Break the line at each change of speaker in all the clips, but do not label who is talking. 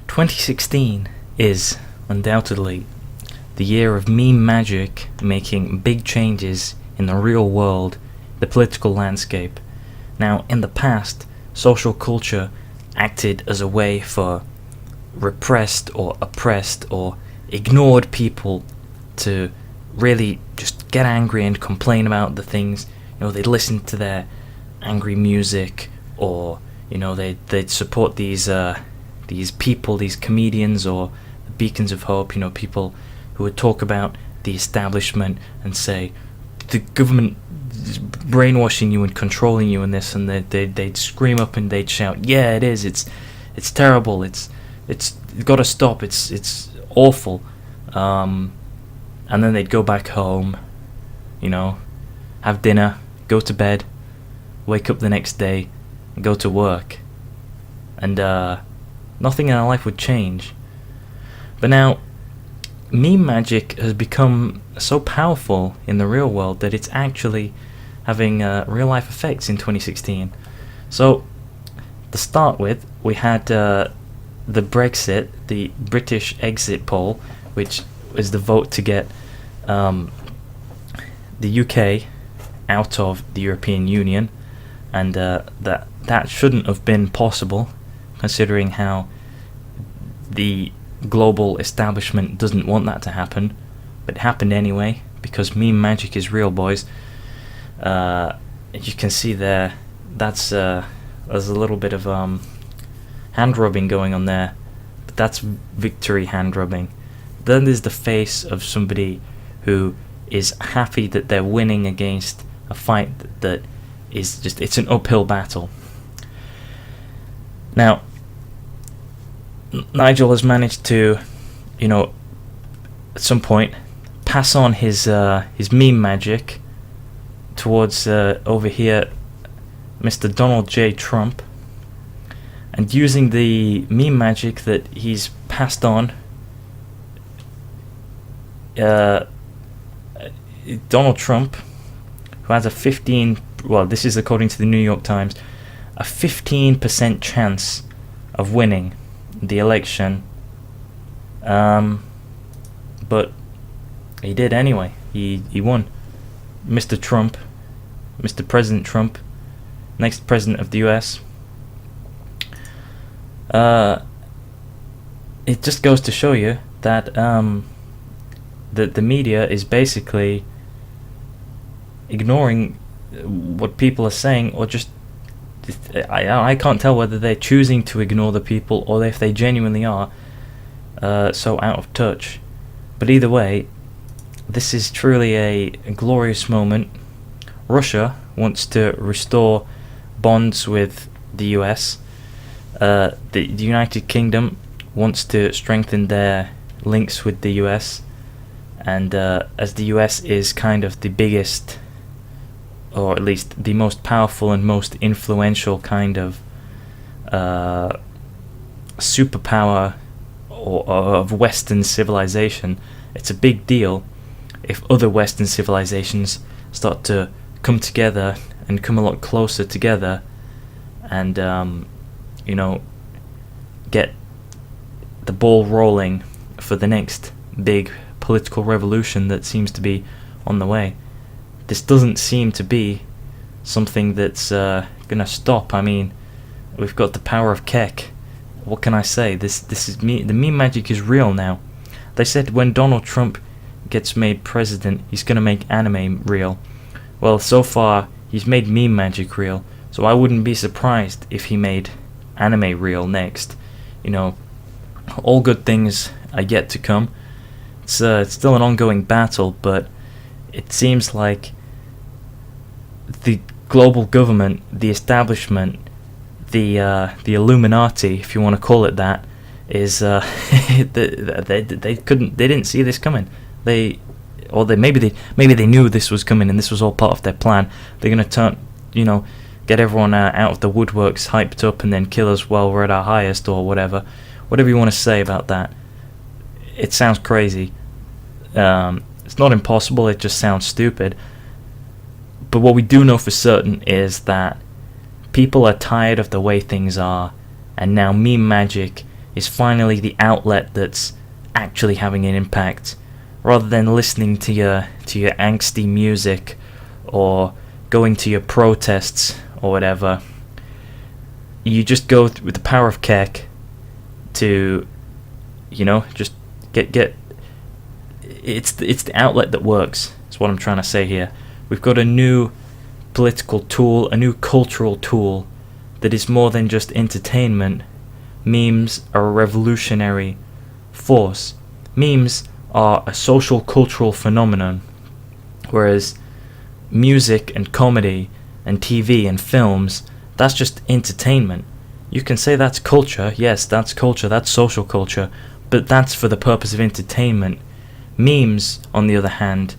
2016 is undoubtedly the year of meme magic making big changes in the real world, the political landscape. Now, in the past, social culture acted as a way for repressed or oppressed or ignored people to really just get angry and complain about the things. They'd listen to their angry music, or they'd support these people, these comedians or beacons of hope. People who would talk about the establishment and say the government is brainwashing you and controlling you and this, and they'd scream up and they'd shout, "Yeah, it is. It's terrible. It's got to stop. It's awful." And then they'd go back home, have dinner, go to bed, wake up the next day, and go to work. And nothing in our life would change. But now, meme magic has become so powerful in the real world that it's actually having real life effects in 2016. So, to start with, we had the Brexit, the British exit poll, which is the vote to get the UK out of the European Union, and that shouldn't have been possible, considering how the global establishment doesn't want that to happen. But it happened anyway, because meme magic is real, boys. You can see there, there's a little bit of hand rubbing going on there, but that's victory hand rubbing. Then there's the face of somebody who is happy that they're winning against a fight that is just, it's an uphill battle. Now, Nigel has managed to, at some point, pass on his meme magic towards over here, Mr. Donald J. Trump, and using the meme magic that he's passed on, Donald Trump, who has this is according to the New York Times, a 15% chance of winning the election, but he did anyway. He won. Mr. Trump, Mr. President Trump, next president of the US. It just goes to show you that that the media is basically ignoring what people are saying, or just I can't tell whether they're choosing to ignore the people or if they genuinely are so out of touch. But either way, this is truly a glorious moment. Russia wants to restore bonds with the US. The United Kingdom wants to strengthen their links with the US. And as the US is kind of the biggest, or at least the most powerful and most influential kind of superpower of Western civilization, it's a big deal if other Western civilizations start to come together and come a lot closer together, and get the ball rolling for the next big political revolution that seems to be on the way. This doesn't seem to be something that's gonna stop. I mean, we've got the power of KEK. What can I say? This is me. The meme magic is real now. They said when Donald Trump gets made president, he's gonna make anime real. Well, so far he's made meme magic real, so I wouldn't be surprised if he made anime real next. All good things are yet to come. It's still an ongoing battle, but it seems like the global government, the establishment, the Illuminati, if you want to call it that, is they didn't see this coming. Maybe they knew this was coming and this was all part of their plan. They're gonna get everyone out of the woodworks, hyped up, and then kill us while we're at our highest, or whatever you want to say about that. It sounds crazy. It's not impossible, it just sounds stupid. But what we do know for certain is that people are tired of the way things are, and now meme magic is finally the outlet that's actually having an impact, rather than listening to your angsty music or going to your protests or whatever. You just go with the power of KEK to, just get. It's the outlet that works. That's what I'm trying to say here. We've got a new political tool, a new cultural tool that is more than just entertainment. Memes are a revolutionary force. Memes are a social cultural phenomenon, whereas music and comedy and TV and films, that's just entertainment. You can say that's culture, yes, that's culture, that's social culture, but that's for the purpose of entertainment. Memes, on the other hand,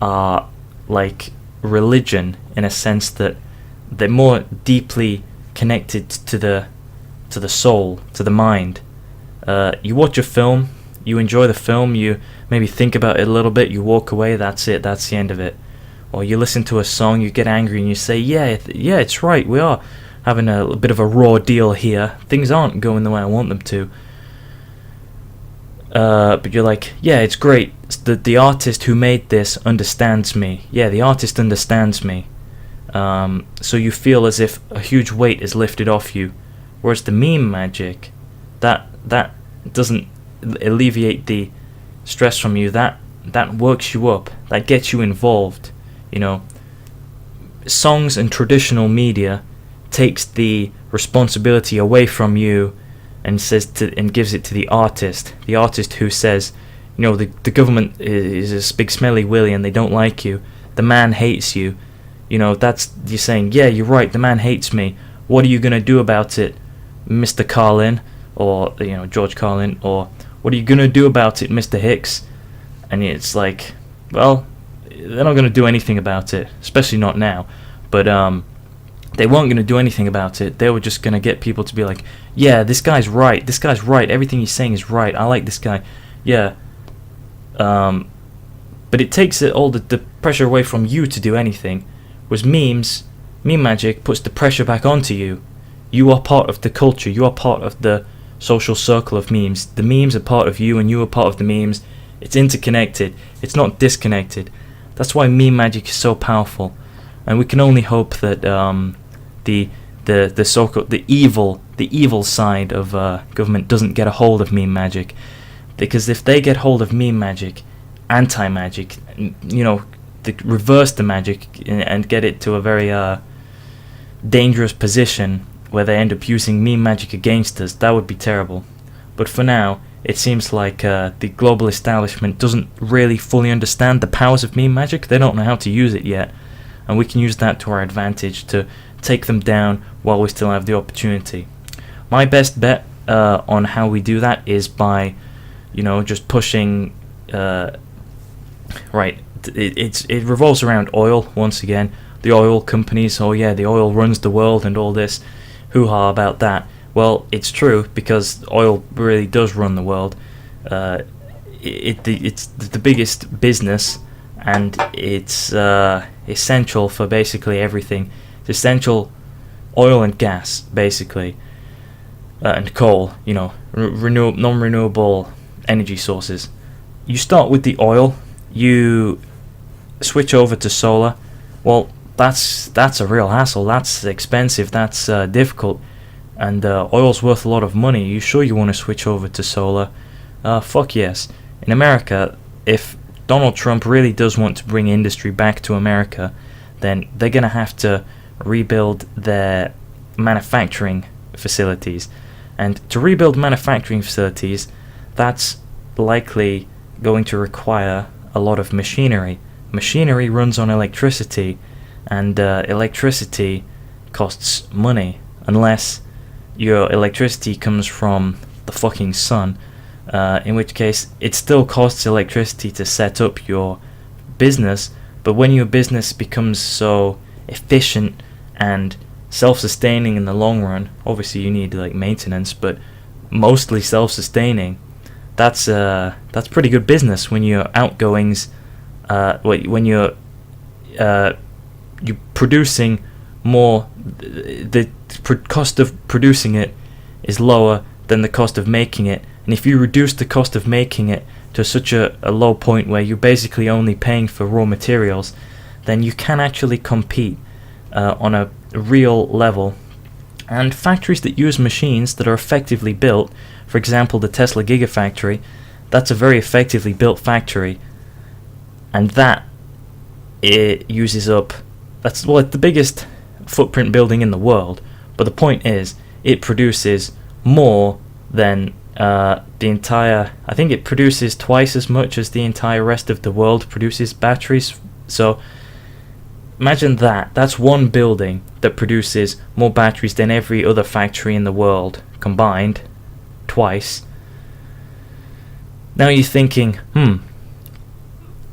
are like religion in a sense that they're more deeply connected to the soul, to the mind. You watch a film, you enjoy the film, you maybe think about it a little bit, you walk away, that's it, that's the end of it. Or you listen to a song, you get angry and you say, yeah, it's right, we are having a bit of a raw deal here, things aren't going the way I want them to. But you're like, yeah, it's great, the artist who made this understands me. Yeah, the artist understands me. So you feel as if a huge weight is lifted off you. Whereas the meme magic, that doesn't alleviate the stress from you, that works you up, that gets you involved. Songs and traditional media takes the responsibility away from you and gives it to the artist who says, the government is a big smelly willy and they don't like you, the man hates you. That's, you're saying, yeah, you're right, the man hates me, what are you going to do about it, Mr. Carlin, or George Carlin, or what are you going to do about it, Mr. Hicks? And it's like, well, they're not going to do anything about it, especially not now, but they weren't going to do anything about it. They were just going to get people to be like, yeah, this guy's right, everything he's saying is right, I like this guy, yeah. But it takes all the pressure away from you to do anything. Whereas meme magic puts the pressure back onto you. You are part of the culture, you are part of the social circle of memes. The memes are part of you and you are part of the memes. It's interconnected, it's not disconnected. That's why meme magic is so powerful. And we can only hope that the so-called the evil side of government doesn't get a hold of meme magic, because if they get hold of meme magic, anti-magic, reverse the magic and get it to a very dangerous position where they end up using meme magic against us, that would be terrible. But for now, it seems like the global establishment doesn't really fully understand the powers of meme magic. They don't know how to use it yet, and we can use that to our advantage to take them down while we still have the opportunity. My best bet on how we do that is by, just pushing. Right, it revolves around oil once again. The oil companies. Oh yeah, the oil runs the world and all this hoo-ha about that. Well, it's true, because oil really does run the world. It's the biggest business, and it's essential for basically everything. It's essential, oil and gas, basically, and coal. Non-renewable energy sources. You start with the oil, you switch over to solar. Well, that's a real hassle. That's expensive. That's difficult. And oil's worth a lot of money. Are you sure you want to switch over to solar? Fuck yes. In America, if Donald Trump really does want to bring industry back to America, then they're going to have to rebuild their manufacturing facilities. And to rebuild manufacturing facilities, that's likely going to require a lot of machinery. Machinery runs on electricity, and electricity costs money, unless your electricity comes from the fucking sun, in which case it still costs electricity to set up your business. But when your business becomes so efficient and self-sustaining in the long run, obviously you need maintenance, but mostly self-sustaining, that's pretty good business when your outgoings, when you're producing more, the cost of producing it is lower than the cost of making it. And if you reduce the cost of making it to such a low point where you're basically only paying for raw materials, then you can actually compete on a real level. And factories that use machines that are effectively built, for example the Tesla Gigafactory, that's a very effectively built factory, and that it uses up, it's the biggest footprint building in the world, but the point is it produces more than the entire, I think it produces twice as much as the entire rest of the world produces batteries. So imagine that's one building that produces more batteries than every other factory in the world combined, twice. Now you're thinking,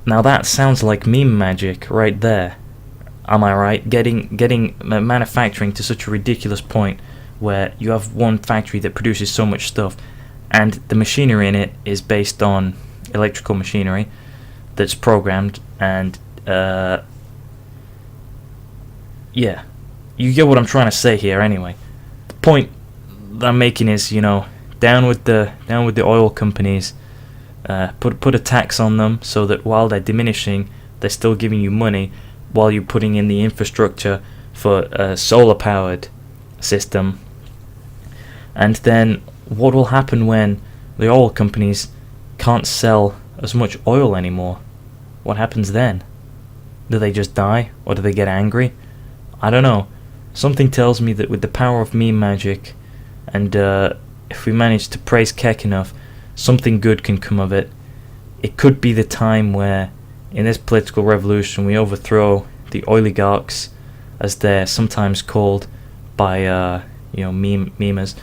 now that sounds like meme magic right there. Am I right? Getting manufacturing to such a ridiculous point where you have one factory that produces so much stuff, and the machinery in it is based on electrical machinery that's programmed, and yeah, you get what I'm trying to say here. Anyway, the point that I'm making is, down with the oil companies. Put a tax on them so that while they're diminishing, they're still giving you money while you're putting in the infrastructure for a solar powered system. And then what will happen when the oil companies can't sell as much oil anymore? What happens then? Do they just die, or do they get angry? I don't know. Something tells me that with the power of meme magic, and if we manage to praise KEK enough, something good can come of it. It could be the time where, in this political revolution, we overthrow the oligarchs, as they're sometimes called by memers.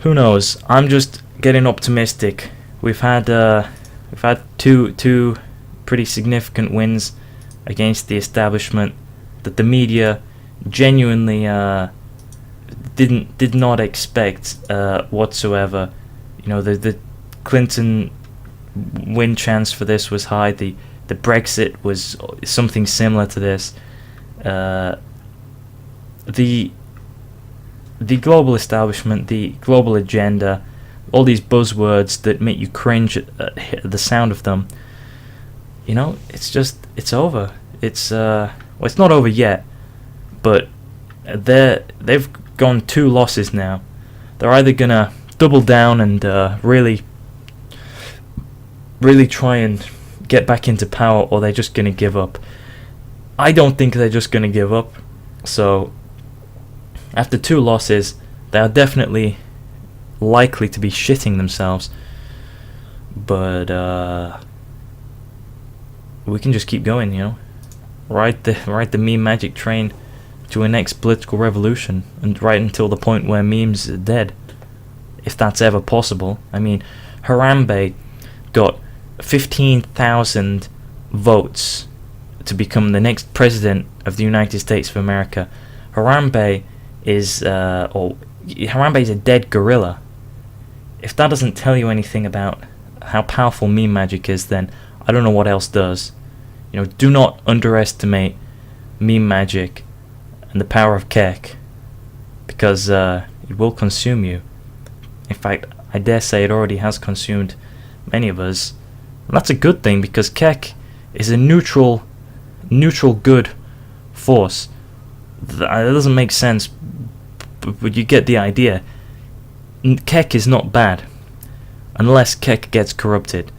Who knows? I'm just getting optimistic. We've had two pretty significant wins against the establishment that the media genuinely did not expect whatsoever. The Clinton win chance for this was high. The Brexit was something similar to this. The global establishment, the global agenda, all these buzzwords that make you cringe at the sound of them. It's over. It's it's not over yet, but they've gone 2 losses now. They're either gonna double down and really try and get back into power, or they're just gonna give up. I don't think they're just gonna give up. So after 2 losses, they are definitely likely to be shitting themselves. But we can just keep going, ride the meme magic train to a next political revolution, and right until the point where memes are dead, if that's ever possible. I mean, Harambe got 15,000 votes to become the next president of the United States of America. Harambe is a dead gorilla. If that doesn't tell you anything about how powerful meme magic is, then I don't know what else does. Do not underestimate meme magic and the power of KEK, because it will consume you. In fact, I dare say it already has consumed many of us. And that's a good thing, because KEK is a neutral good force. That doesn't make sense, but you get the idea. KEK is not bad, unless KEK gets corrupted,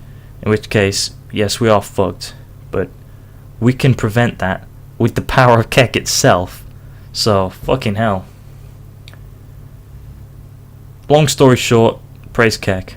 in which case, yes, we are fucked, but we can prevent that with the power of KEK itself. So, fucking hell. Long story short, praise KEK.